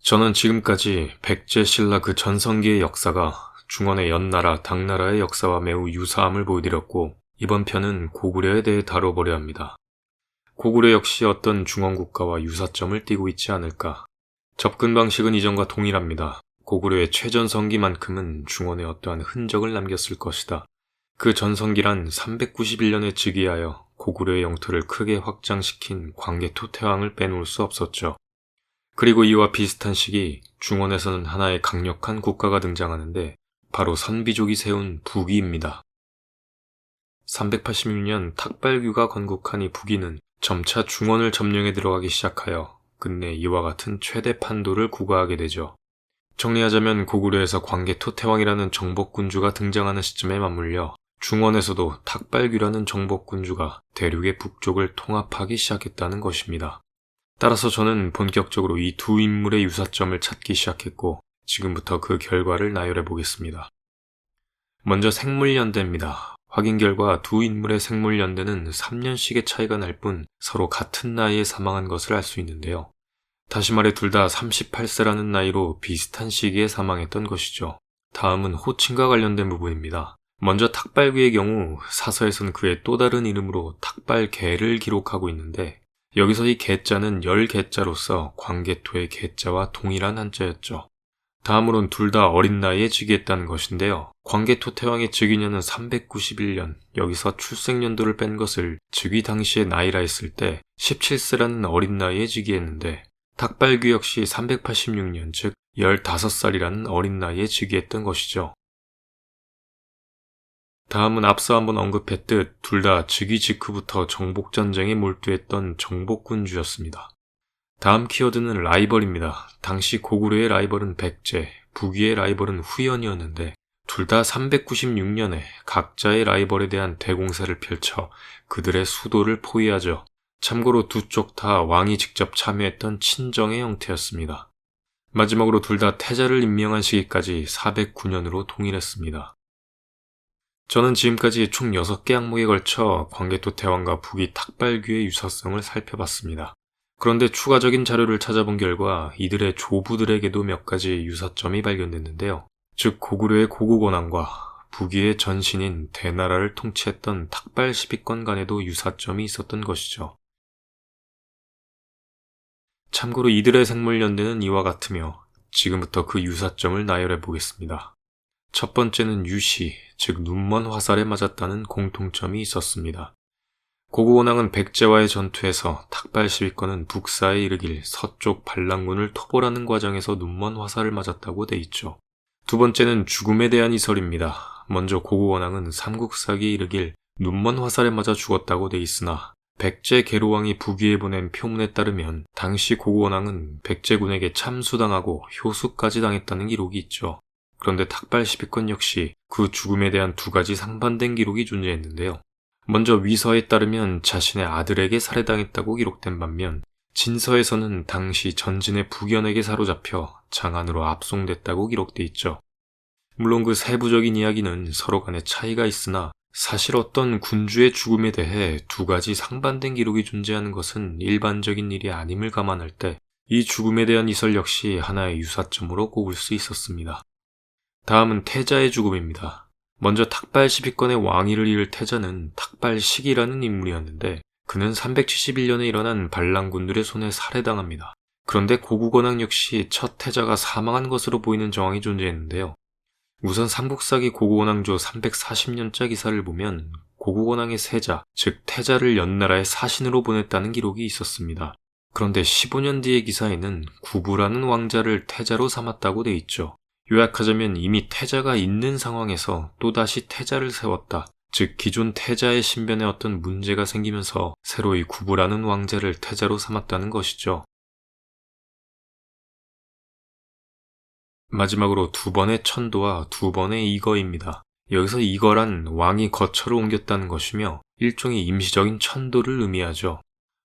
저는 지금까지 백제 신라 그 전성기의 역사가 중원의 연나라, 당나라의 역사와 매우 유사함을 보여드렸고, 이번 편은 고구려에 대해 다뤄보려 합니다. 고구려 역시 어떤 중원국가와 유사점을 띠고 있지 않을까. 접근 방식은 이전과 동일합니다. 고구려의 최전성기만큼은 중원에 어떠한 흔적을 남겼을 것이다. 그 전성기란 391년에 즉위하여 고구려의 영토를 크게 확장시킨 광개토 태왕을 빼놓을 수 없었죠. 그리고 이와 비슷한 시기 중원에서는 하나의 강력한 국가가 등장하는데 바로 선비족이 세운 북이입니다. 386년 탁발규가 건국한 이 북이는 점차 중원을 점령해 들어가기 시작하여 끝내 이와 같은 최대 판도를 구가하게 되죠. 정리하자면 고구려에서 광개토 태왕이라는 정복군주가 등장하는 시점에 맞물려 중원에서도 탁발규라는 정복군주가 대륙의 북쪽을 통합하기 시작했다는 것입니다. 따라서 저는 본격적으로 이 두 인물의 유사점을 찾기 시작했고 지금부터 그 결과를 나열해 보겠습니다. 먼저 생물연대입니다. 확인 결과 두 인물의 생물연대는 3년씩의 차이가 날 뿐 서로 같은 나이에 사망한 것을 알 수 있는데요. 다시 말해 둘 다 38세라는 나이로 비슷한 시기에 사망했던 것이죠. 다음은 호칭과 관련된 부분입니다. 먼저 탁발규의 경우 사서에선 그의 또 다른 이름으로 탁발개를 기록하고 있는데 여기서 이 개자는 열개자로서 광개토의 개자와 동일한 한자였죠. 다음으론 둘 다 어린 나이에 즉위했다는 것인데요. 광개토 태왕의 즉위년은 391년, 여기서 출생연도를 뺀 것을 즉위 당시의 나이라 했을 때 17세라는 어린 나이에 즉위했는데 탁발규 역시 386년, 즉 15살이라는 어린 나이에 즉위했던 것이죠. 다음은 앞서 한번 언급했듯 둘 다 즉위 직후부터 정복전쟁에 몰두했던 정복군주였습니다. 다음 키워드는 라이벌입니다. 당시 고구려의 라이벌은 백제, 북위의 라이벌은 후연이었는데 둘 다 396년에 각자의 라이벌에 대한 대공세를 펼쳐 그들의 수도를 포위하죠. 참고로 두 쪽 다 왕이 직접 참여했던 친정의 형태였습니다. 마지막으로 둘 다 태자를 임명한 시기까지 409년으로 동일했습니다. 저는 지금까지 총 6개 항목에 걸쳐 광개토 태왕과 북이 탁발규의 유사성을 살펴봤습니다. 그런데 추가적인 자료를 찾아본 결과 이들의 조부들에게도 몇 가지 유사점이 발견됐는데요. 즉 고구려의 고국원왕과 북위의 전신인 대나라를 통치했던 탁발 10위권 간에도 유사점이 있었던 것이죠. 참고로 이들의 생물연대는 이와 같으며 지금부터 그 유사점을 나열해 보겠습니다. 첫 번째는 유시, 즉 눈먼 화살에 맞았다는 공통점이 있었습니다. 고구원왕은 백제와의 전투에서 탁발 10위권은 북사에 이르길 서쪽 반란군을 토벌하는 과정에서 눈먼 화살을 맞았다고 돼 있죠. 두 번째는 죽음에 대한 이설입니다. 먼저 고구원왕은 삼국사기에 이르길 눈먼 화살에 맞아 죽었다고 돼 있으나 백제 계로왕이 북위에 보낸 표문에 따르면 당시 고구원왕은 백제군에게 참수당하고 효수까지 당했다는 기록이 있죠. 그런데 탁발 10위권 역시 그 죽음에 대한 두 가지 상반된 기록이 존재했는데요. 먼저 위서에 따르면 자신의 아들에게 살해당했다고 기록된 반면 진서에서는 당시 전진의 북연에게 사로잡혀 장안으로 압송됐다고 기록돼 있죠. 물론 그 세부적인 이야기는 서로 간에 차이가 있으나 사실 어떤 군주의 죽음에 대해 두 가지 상반된 기록이 존재하는 것은 일반적인 일이 아님을 감안할 때 이 죽음에 대한 이설 역시 하나의 유사점으로 꼽을 수 있었습니다. 다음은 태자의 죽음입니다. 먼저 탁발 10위권의 왕위를 이을 태자는 탁발식이라는 인물이었는데 그는 371년에 일어난 반란군들의 손에 살해당합니다. 그런데 고국원왕 역시 첫 태자가 사망한 것으로 보이는 정황이 존재했는데요. 우선 삼국사기 고국원왕조 340년자 기사를 보면 고국원왕의 세자, 즉 태자를 연나라의 사신으로 보냈다는 기록이 있었습니다. 그런데 15년 뒤의 기사에는 구부라는 왕자를 태자로 삼았다고 돼 있죠. 요약하자면 이미 태자가 있는 상황에서 또다시 태자를 세웠다. 즉 기존 태자의 신변에 어떤 문제가 생기면서 새로이 구부라는 왕자를 태자로 삼았다는 것이죠. 마지막으로 두 번의 천도와 두 번의 이거입니다. 여기서 이거란 왕이 거처를 옮겼다는 것이며 일종의 임시적인 천도를 의미하죠.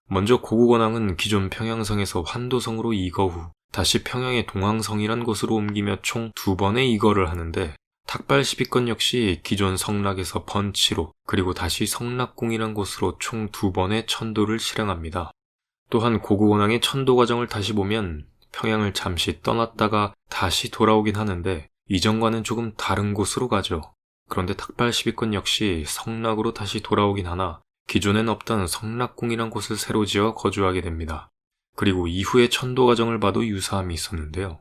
먼저 고국원왕은 기존 평양성에서 환도성으로 이거 후 다시 평양의 동항성이란 곳으로 옮기며 총 두 번의 이거를 하는데 탁발 10위권 역시 기존 성락에서 번치로 그리고 다시 성락궁이란 곳으로 총 두 번의 천도를 실행합니다. 또한 고국원왕의 천도 과정을 다시 보면 평양을 잠시 떠났다가 다시 돌아오긴 하는데 이전과는 조금 다른 곳으로 가죠. 그런데 탁발 10위권 역시 성락으로 다시 돌아오긴 하나 기존엔 없던 성락궁이란 곳을 새로 지어 거주하게 됩니다. 그리고 이후의 천도 과정을 봐도 유사함이 있었는데요.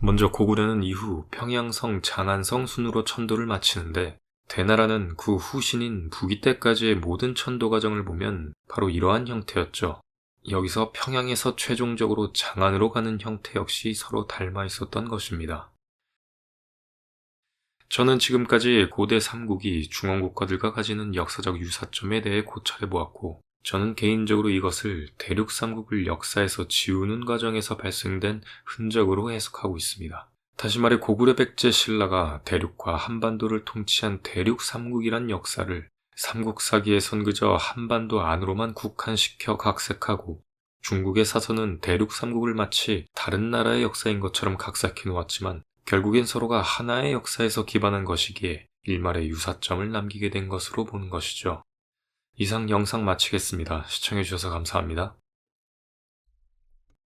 먼저 고구려는 이후 평양성, 장안성 순으로 천도를 마치는데 대나라는 그 후신인 부기 때까지의 모든 천도 과정을 보면 바로 이러한 형태였죠. 여기서 평양에서 최종적으로 장안으로 가는 형태 역시 서로 닮아 있었던 것입니다. 저는 지금까지 고대 삼국이 중원국가들과 가지는 역사적 유사점에 대해 고찰해 보았고, 저는 개인적으로 이것을 대륙 삼국을 역사에서 지우는 과정에서 발생된 흔적으로 해석하고 있습니다. 다시 말해 고구려 백제 신라가 대륙과 한반도를 통치한 대륙 삼국이란 역사를 삼국사기에선 그저 한반도 안으로만 국한시켜 각색하고, 중국의 사서는 대륙 삼국을 마치 다른 나라의 역사인 것처럼 각색해 놓았지만 결국엔 서로가 하나의 역사에서 기반한 것이기에 일말의 유사점을 남기게 된 것으로 보는 것이죠. 이상 영상 마치겠습니다. 시청해주셔서 감사합니다.